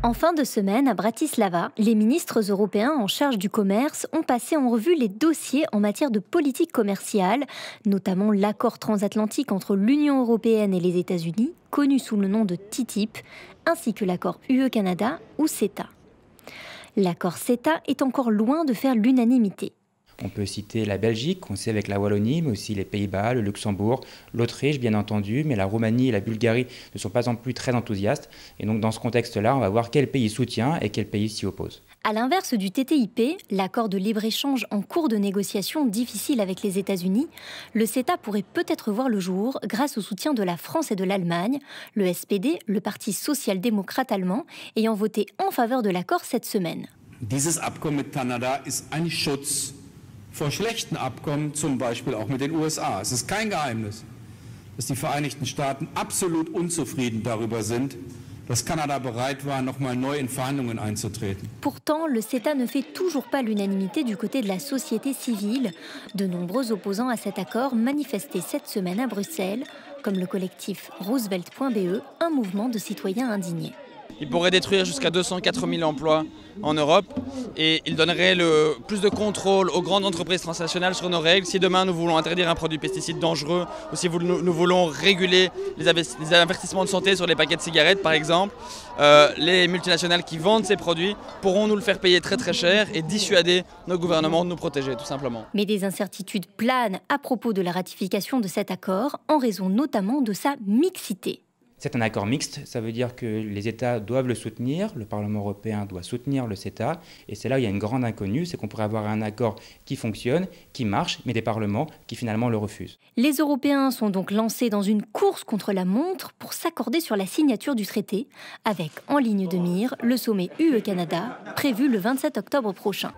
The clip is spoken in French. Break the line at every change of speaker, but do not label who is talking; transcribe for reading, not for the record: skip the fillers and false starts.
En fin de semaine, à Bratislava, les ministres européens en charge du commerce ont passé en revue les dossiers en matière de politique commerciale, notamment l'accord transatlantique entre l'Union européenne et les États-Unis, connu sous le nom de TTIP, ainsi que l'accord UE-Canada ou CETA. L'accord CETA est encore loin de faire l'unanimité.
On peut citer la Belgique, on sait avec la Wallonie, mais aussi les Pays-Bas, le Luxembourg, l'Autriche bien entendu, mais la Roumanie et la Bulgarie ne sont pas non plus très enthousiastes. Et donc dans ce contexte-là, on va voir quel pays soutient et quel pays s'y oppose.
À l'inverse du TTIP, l'accord de libre-échange en cours de négociation difficile avec les États-Unis, le CETA pourrait peut-être voir le jour grâce au soutien de la France et de l'Allemagne, le SPD, le Parti social-démocrate allemand, ayant voté en faveur de l'accord cette semaine.
Dieses Abkommen mit Kanada ist ein Schutz vor schlechten Abkommen, zum Beispiel auch mit den USA. Es ist kein Geheimnis, dass die Vereinigten Staaten absolut unzufrieden darüber sind, dass Kanada bereit war, nochmal neu in Verhandlungen einzutreten.
Pourtant, le CETA ne fait toujours pas l'unanimité du côté de la société civile. De nombreux opposants à cet accord manifestaient cette semaine à Bruxelles, comme le collectif Roosevelt.be, un mouvement de citoyens indignés.
Il pourrait détruire jusqu'à 204 000 emplois en Europe et il donnerait plus de contrôle aux grandes entreprises transnationales sur nos règles. Si demain nous voulons interdire un produit pesticide dangereux ou si nous voulons réguler les investissements de santé sur les paquets de cigarettes par exemple, les multinationales qui vendent ces produits pourront nous le faire payer très très cher et dissuader nos gouvernements de nous protéger tout simplement.
Mais des incertitudes planent à propos de la ratification de cet accord en raison notamment de sa mixité.
C'est un accord mixte, ça veut dire que les États doivent le soutenir, le Parlement européen doit soutenir le CETA, et c'est là où il y a une grande inconnue, c'est qu'on pourrait avoir un accord qui fonctionne, qui marche, mais des parlements qui finalement le refusent.
Les Européens sont donc lancés dans une course contre la montre pour s'accorder sur la signature du traité, avec en ligne de mire le sommet UE-Canada, prévu le 27 octobre prochain.